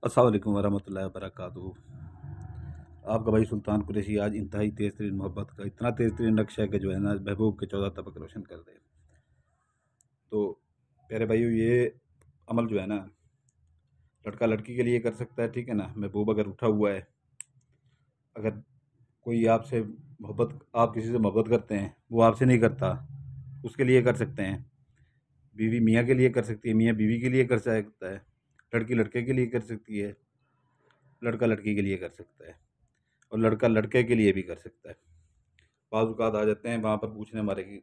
अस्सलाम वालेकुम वरहमतुल्लाहि वबरकातुहू। आपका भाई सुल्तान कुरैशी आज इंतहाई तेज़ तरीन मोहब्बत का इतना तेज़ तरीन नक्शा है कि जो है ना महबूब के 14 तबक रोशन कर दे। तो प्यारे भाइयों, ये अमल जो है ना लड़का लड़की के लिए कर सकता है, ठीक है ना। महबूब अगर उठा हुआ है, अगर कोई आपसे मोहब्बत, आप किसी से मोहब्बत करते हैं, वो आपसे नहीं करता, उसके लिए कर सकते हैं। बीवी मियाँ के लिए कर सकती है, मियाँ बीवी के लिए कर सकता है, लड़की लड़के के लिए कर सकती है, लड़का लड़की के लिए कर सकता है, और लड़का लड़के के लिए भी कर सकता है। बाज़ औक़ात आ जाते हैं वहाँ पर पूछने हमारे की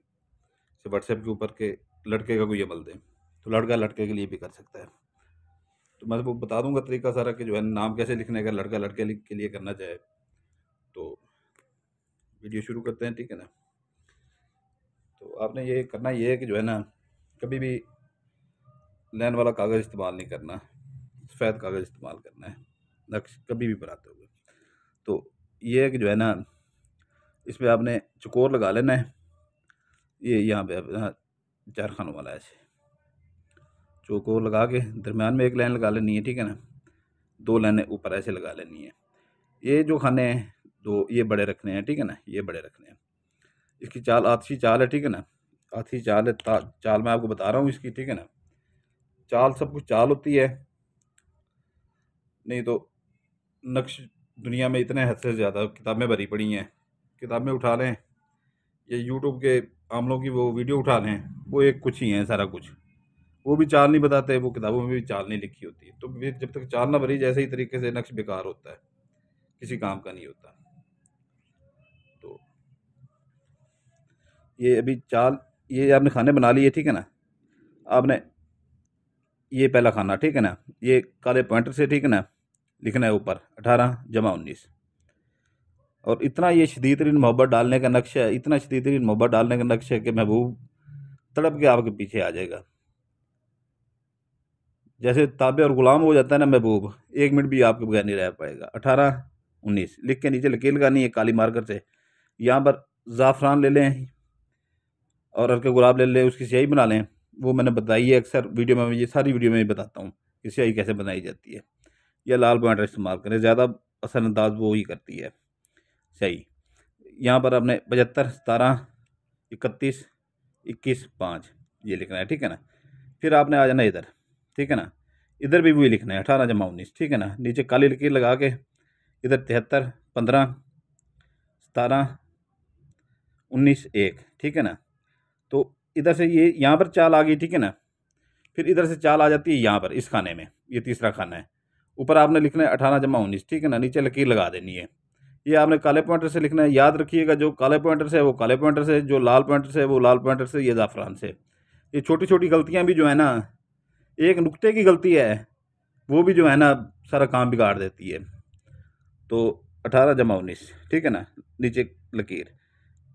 से व्हाट्सएप के ऊपर के लड़के का कोई अमल दें, तो लड़का लड़के के लिए भी कर सकता है। तो मैं वो बता दूंगा तरीका सारा कि जो है नाम कैसे लिखने का, लड़का लड़के के लिए करना चाहे तो। वीडियो शुरू करते हैं, ठीक है ना। तो आपने ये करना ये है कि जो है ना कभी भी लाइन वाला कागज़ इस्तेमाल नहीं करना, सफ़ेद कागज़ इस्तेमाल करना है नक्श कभी भी बनाते हुए। तो ये है कि जो है ना इसमें आपने चकोर लगा लेना है, ये यहाँ पे अपना 4 खानों वाला ऐसे चौकोर लगा के दरमियान में एक लाइन लगा लेनी है, ठीक है ना। 2 लाइनें ऊपर ऐसे लगा लेनी है। ये जो खाने हैं 2 ये बड़े रखने हैं, ठीक है ना, ये बड़े रखने हैं। इसकी चाल आछी चाल है, ठीक है ना। आछी चाल है, चाल मैं आपको बता रहा हूँ इसकी, ठीक है ना। चाल सब कुछ चाल होती है, नहीं तो नक्श दुनिया में इतने हद से ज़्यादा किताबें भरी पड़ी हैं। किताबें उठा लें, ये यूट्यूब के आमलों की वो वीडियो उठा लें, वो एक कुछ ही है सारा कुछ। वो भी चाल नहीं बताते, वो किताबों में भी चाल नहीं लिखी होती है। तो फिर जब तक चाल ना भरी, जैसे ही तरीके से नक्श बेकार होता है, किसी काम का नहीं होता। तो ये अभी चाल, ये आपने खाने बना लिए, ठीक है ना। आपने ये पहला खाना, ठीक है ना, ये काले पॉइंटर से, ठीक है ना, लिखना है ऊपर 18 जमा 19। और इतना ये शदीद तरीन मोहब्बत डालने का नक्शा है, इतना शदीद तरीन मोहब्बत डालने का नक्शा है कि महबूब तड़प के आपके पीछे आ जाएगा। जैसे ताबे और गुलाम हो जाता है ना महबूब, 1 मिनट भी आपके बगैर नहीं रह पाएगा। 18 19 लिख के नीचे लकीर लगानी है काली मार्कर से। यहाँ पर ज़ाफ़रान ले लें और हल्के गुलाब ले लें, उसकी स्याही बना लें। वो मैंने बताई है अक्सर वीडियो में, ये सारी वीडियो में बताता हूँ कि स्याही कैसे बनाई जाती है। या लाल पॉइंटर इस्तेमाल करें, ज़्यादा असरअंदाज वो ही करती है स्याही। यहाँ पर आपने 75 17 31 21 5 ये लिखना है, ठीक है ना। फिर आपने आ जाना इधर, ठीक है ना। इधर भी वही लिखना है 18 जमा 19, ठीक है ना। नीचे काली लकीर लगा के इधर 73 15 17 19 1, ठीक है ना। तो इधर से ये यहाँ पर चाल आ गई, ठीक है ना। फिर इधर से चाल आ जाती है यहाँ पर इस खाने में, ये तीसरा खाना है। ऊपर आपने लिखना है 18 जमा 19, ठीक है ना। नीचे लकीर लगा देनी है। ये आपने काले पॉइंटर से लिखना है। याद रखिएगा, जो काले पॉइंटर से है वो काले पॉइंटर से, जो लाल पॉइंटर से है वो लाल पॉइंटर से, ये ज़ाफ़रान से। ये छोटी छोटी गलतियाँ भी जो है ना, एक नुक्ते की गलती है, वो भी जो है ना सारा काम बिगाड़ देती है। तो 18 जमा 19, ठीक है ना। नीचे लकीर,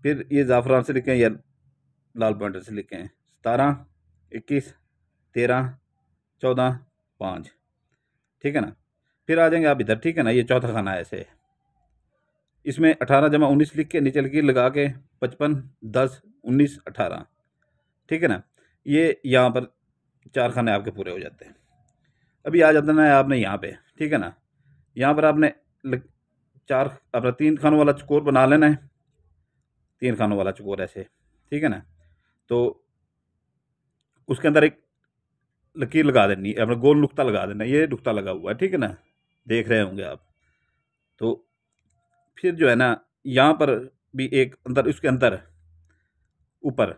फिर ये ज़ाफ़रान से लिखें या लाल पॉइंटर से लिखें 17 21 13 14 5, ठीक है ना। फिर आ जाएंगे आप इधर, ठीक है ना। ये चौथा खाना है ऐसे, इसमें 18 जमा 19 लिख के नीचे लकीर लगा के 55 10 19 18, ठीक है ना। ये यहाँ पर 4 खाने आपके पूरे हो जाते हैं। अभी आ जाता है आपने यहाँ पे, ठीक है ना। यहाँ पर आपने 4 अपना 3 खानों वाला चकोर बना लेना है, 3 खानों वाला चकोर ऐसे, ठीक है ना। तो उसके अंदर एक लकीर लगा देनी है, अपना गोल नुक्ता लगा देना है। ये नुक्ता लगा हुआ है, ठीक है ना, देख रहे होंगे आप। तो फिर जो है ना यहाँ पर भी एक अंदर, उसके अंदर ऊपर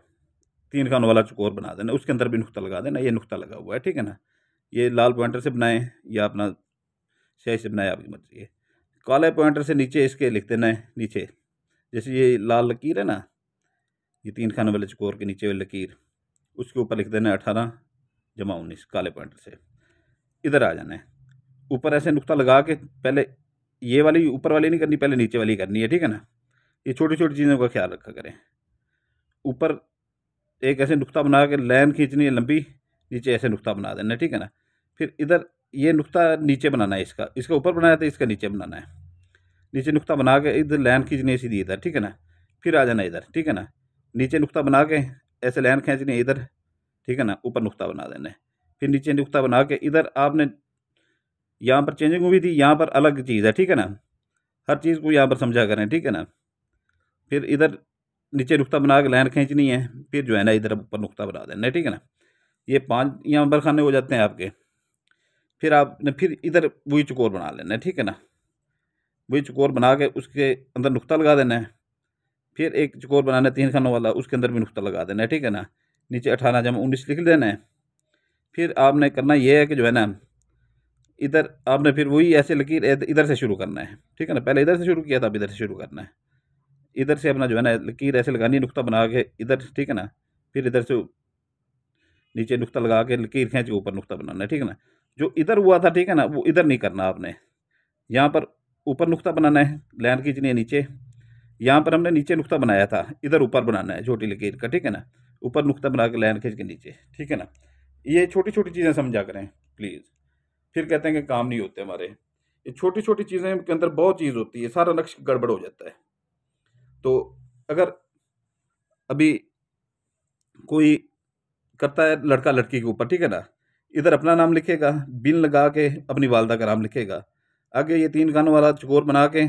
3 खानों वाला चकोर बना देना, उसके अंदर भी नुक्ता लगा देना। ये नुक्ता लगा हुआ है, ठीक है ना। ये लाल पॉइंटर से बनाएं या अपना स्याही से बनाएं, आपकी मर्जी है। काले पॉइंटर से नीचे इसके लिख देना है, नीचे जैसे ये लाल लकीर है ना, ये 3 खानों वाले चकोर के नीचे वाली लकीर, उसके ऊपर लिख देना है 18 जमा 19 काले पॉइंटर से। इधर आ जाना है, ऊपर ऐसे नुक्ता लगा के पहले ये वाली ऊपर वाली नहीं करनी, पहले नीचे वाली करनी है, ठीक है ना। ये छोटी छोटी चीज़ों का ख्याल रखा करें। ऊपर एक ऐसे नुक्ता बना के लाइन खींचनी है लंबी, नीचे ऐसे नुक्ता बना देना है, ठीक है ना। फिर इधर ये नुक्ता नीचे बनाना है, इसका इसका ऊपर बनाया था, इसका नीचे बनाना है। नीचे नुक्ता बना के इधर लाइन खींचनी है सीधी इधर, ठीक है ना। फिर आ जाना इधर, ठीक है ना। नीचे नुक्ता बना के ऐसे लाइन खींचनी है इधर, ठीक है ना। ऊपर नुक्ता बना देना है। फिर नीचे नुक्ता बना के इधर आपने यहाँ पर चेंजिंग हुई थी, यहाँ पर अलग चीज़ है, ठीक है ना। हर चीज़ को यहाँ पर समझा करें, ठीक है ना। फिर इधर नीचे नुक्ता बना के लाइन खींचनी है, फिर जो है ना इधर ऊपर नुक्ता बना देना है, ठीक है ना। ये 5 यहाँ नंबर खाने हो जाते हैं आपके। फिर आपने फिर इधर वही चौकोर बना लेना है, ठीक है ना। वही चौकोर बना के उसके अंदर नुक्ता लगा देना है। फिर एक चौकोर बनाना है 3 खानों वाला, उसके अंदर भी नुक्ता लगा देना है, ठीक है ना। नीचे 18 जमा 19 लिख देना है। फिर आपने करना ये है कि जो है ना इधर आपने फिर वही ऐसे लकीर इधर से शुरू करना है, ठीक है ना। पहले इधर से शुरू किया था, अब इधर से शुरू करना है। इधर से अपना जो है ना लकीर ऐसे लगानी है, नुक्ता बना के इधर, ठीक है ना। फिर इधर से नीचे नुक्ता लगा के लकीर खींच के ऊपर नुक्ता बनाना है, ठीक है ना। जो इधर हुआ था, ठीक है ना, वो इधर नहीं करना आपने। यहाँ पर ऊपर नुक्ता बनाना है, लाइन खींचनी है नीचे। यहाँ पर हमने नीचे नुक्ता बनाया था, इधर ऊपर बनाना है छोटी लकीर का, ठीक है ना। ऊपर नुक्ता बना के लाइन खींच के नीचे, ठीक है ना। ये छोटी छोटी चीज़ें समझा करें प्लीज़। फिर कहते हैं कि काम नहीं होते हमारे। ये छोटी छोटी चीज़ें के अंदर बहुत चीज़ होती है, सारा नक्श गड़बड़ हो जाता है। तो अगर अभी कोई करता है लड़का लड़की के ऊपर, ठीक है ना, इधर अपना नाम लिखेगा, बिन लगा के अपनी वालदा का नाम लिखेगा। आगे ये 3 खानों वाला चौकोर बना के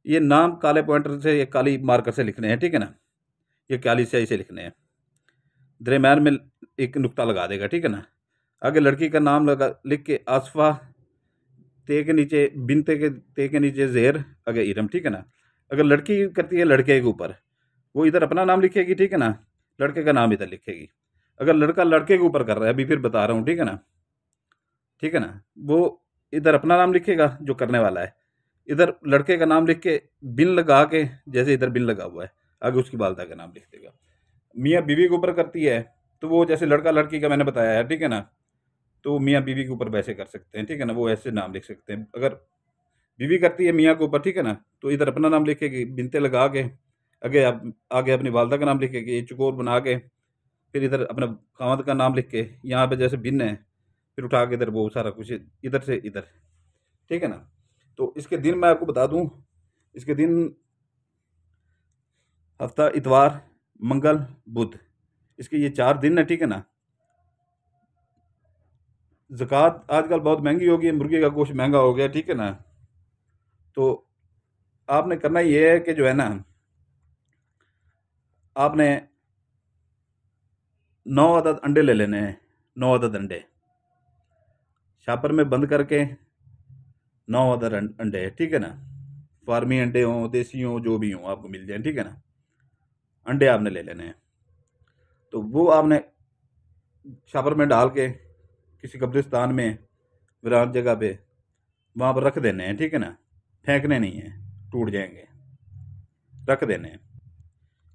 ये नाम काले पॉइंटर से, ये काली मार्कर से लिखने हैं, ठीक है ना। ये काली स्याही से लिखने हैं। दरम्यान में एक नुक्ता लगा देगा, ठीक है ना। आगे लड़की का नाम लगा लिख के आसफा, ते के नीचे बिन ते के नीचे ज़ेर, आगे इरम, ठीक है ना। अगर लड़की करती है लड़के के ऊपर, वो इधर अपना नाम लिखेगी, ठीक है ना। लड़के का नाम इधर लिखेगी। अगर लड़का लड़के के ऊपर कर रहा है, अभी फिर बता रहा हूँ, ठीक है ना, ठीक है ना। वो इधर अपना नाम लिखेगा जो करने वाला है, इधर लड़के का नाम लिख के बिन लगा के, जैसे इधर बिन लगा हुआ है, आगे उसकी वालदा का नाम लिख देगा। मियाँ बीवी के ऊपर करती है, तो वो जैसे लड़का लड़की का मैंने बताया है, ठीक है ना। तो मियाँ बीवी के ऊपर वैसे कर सकते हैं, ठीक है ना, वो ऐसे नाम लिख सकते हैं। अगर बीवी करती है मियाँ के ऊपर, ठीक है ना, तो इधर अपना नाम लिखेगी, बिनते लगा के आगे आगे अपनी वालदा का नाम लिखेगी, ये चकोर बना के फिर इधर अपना खामद का नाम लिख के यहाँ पे जैसे भिन्न है, फिर उठा के इधर वो सारा कुछ इधर से इधर, ठीक है ना। तो इसके दिन मैं आपको बता दूं, इसके दिन हफ्ता इतवार, मंगल, बुध, इसके ये 4 दिन है, ठीक है ना। ज़कात आजकल बहुत महंगी हो गई है, मुर्गे का गोश्त महंगा हो गया, ठीक है ना। तो आपने करना ये है कि जो है ना आपने 9 अदद अंडे ले लेने हैं, 9 अदद अंडे शापर में बंद करके, 9 अदद अंडे, ठीक है ना। फार्मी अंडे हों, देसी हों, जो भी हों आपको मिल जाए, ठीक है ना। अंडे आपने ले लेने हैं, तो वो आपने शापर में डाल के किसी कब्रिस्तान में, वीरान जगह पे वहाँ पर रख देने हैं, ठीक है ना। फेंकने नहीं है, टूट जाएंगे, रख देने हैं।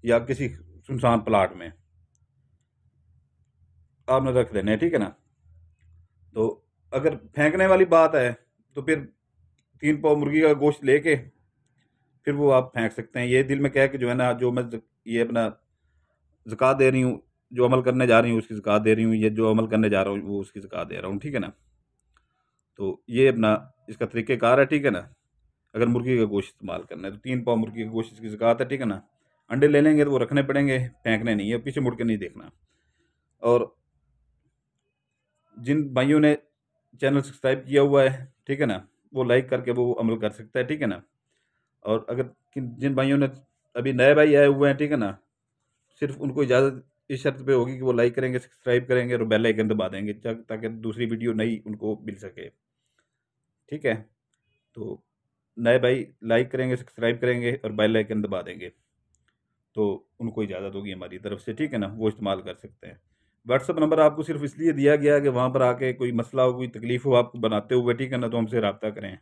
या किसी सुनसान प्लाट में आपने रख देने हैं, ठीक है ना। तो अगर फेंकने वाली बात है, तो फिर 3 पाव मुर्गी का गोश्त लेके फिर वो आप फेंक सकते हैं। ये दिल में कह के जो है ना, जो मैं ये अपना ज़कात दे रही हूँ, जो अमल करने जा रही हूँ उसकी ज़कात दे रही हूँ, ये जो अमल करने जा रहा हूँ वो उसकी ज़कात दे रहा हूँ, ठीक है ना। तो ये अपना इसका तरीक़ेकार है, ठीक है ना। अगर मुर्गी का गोश्त इस्तेमाल करना है तो 3 पाव मुर्गी का गोश्त की ज़कात है, ठीक है ना। अंडे ले लेंगे तो वो रखने पड़ेंगे, फेंकने नहीं है, पीछे मुड़ के नहीं देखना। और जिन भाइयों ने चैनल सब्सक्राइब किया हुआ है, ठीक है ना, वो लाइक करके वो अमल कर सकता है, ठीक है ना। और अगर जिन भाइयों ने अभी नए भाई आए हुए हैं, ठीक है ना, सिर्फ उनको इजाज़त इस शर्त पे होगी कि वो लाइक करेंगे, सब्सक्राइब करेंगे और बेल आइकन दबा देंगे, ताकि दूसरी वीडियो नई उनको मिल सके, ठीक है। तो नए भाई लाइक करेंगे, सब्सक्राइब करेंगे और बेल आइकन दबा देंगे, तो उनको इजाज़त होगी हमारी तरफ से, ठीक है ना, वो इस्तेमाल कर सकते हैं। व्हाट्सअप नंबर आपको सिर्फ इसलिए दिया गया है कि वहाँ पर आके कोई मसला हो, कोई तकलीफ़ हो आपको बनाते हुए, ठीक है ना, तो हमसे रब्ता करें।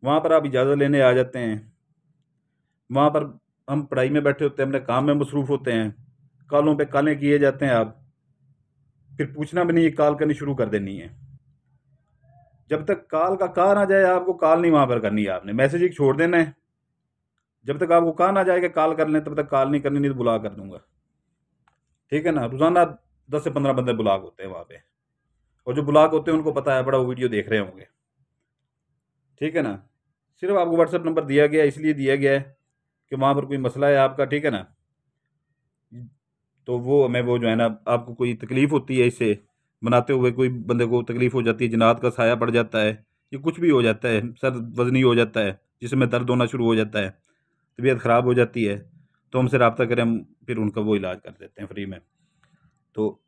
वहाँ पर आप इजाज़त लेने आ जाते हैं, वहाँ पर हम पढ़ाई में बैठे होते हैं, अपने काम में मसरूफ़ होते हैं, कॉलों पे कॉलें किए जाते हैं आप, फिर पूछना भी नहीं, ये कॉल करनी शुरू कर देनी है। जब तक कॉल का कहा ना जाए, आपको कॉल नहीं वहाँ पर करनी है, आपने मैसेज एक छोड़ देना है। जब तक आपको कहा ना जाए कि कॉल कर लें, तब तक कॉल नहीं करनी, नहीं तो ब्लॉक कर दूंगा, ठीक है ना। रोज़ाना 10 से 15 बंदे ब्लॉक होते हैं वहाँ पे, और जो ब्लॉक होते हैं उनको पता है, बड़ा वो वीडियो देख रहे होंगे, ठीक है ना। सिर्फ आपको व्हाट्सएप नंबर दिया गया इसलिए दिया गया है कि वहाँ पर कोई मसला है आपका, ठीक है ना, तो वो हमें वो जो है ना, आपको कोई तकलीफ़ होती है इससे बनाते हुए, कोई बंदे को तकलीफ़ हो जाती है, जनात का साया पड़ जाता है, ये कुछ भी हो जाता है, सर वज़नी हो जाता है, जिसमें दर्द होना शुरू हो जाता है, तबीयत ख़राब हो जाती है, तो हमसे रब्ता करें, हम फिर उनका वो इलाज कर देते हैं फ्री में। तो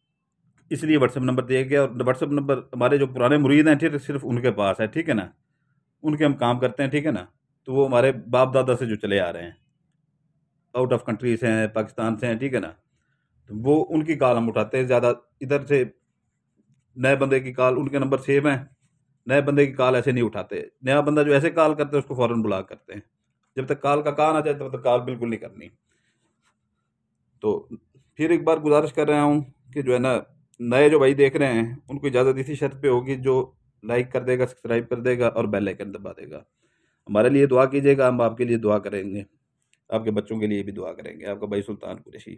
इसलिए व्हाट्सएप नंबर दिया गया, और व्हाट्सएप नंबर हमारे जो पुराने मुरीद हैं, ठीक, सिर्फ़ उनके पास है, ठीक है ना? उनके हम काम करते हैं, ठीक है ना? तो वो हमारे बाप-दादा से जो चले आ रहे हैं, आउट ऑफ कंट्री से हैं, पाकिस्तान से हैं, ठीक है ना? तो वो उनकी कॉल हम उठाते हैं ज़्यादा। इधर से नए बंदे की कॉल, उनके नंबर सेव हैं, नए बंदे की कॉल ऐसे नहीं उठाते। नया बंदा जो ऐसे कॉल करता है उसको फ़ौरन ब्लॉक करते हैं। जब तक कॉल का कहा ना जाए तब तक कॉल बिल्कुल नहीं करनी। तो फिर एक बार गुज़ारिश कर रहा हूँ कि जो है ना, नए जो भाई देख रहे हैं उनको इजाज़त इसी शर्त पे होगी, जो लाइक कर देगा, सब्सक्राइब कर देगा और बेल आइकन दबा देगा। हमारे लिए दुआ कीजिएगा, हम आपके लिए दुआ करेंगे। आपके बच्चों के लिए भी दुआ करेंगे। आपका भाई सुल्तान कुरैशी।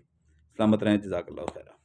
सलामत रहें, जज़ाकल्लाह खैरा।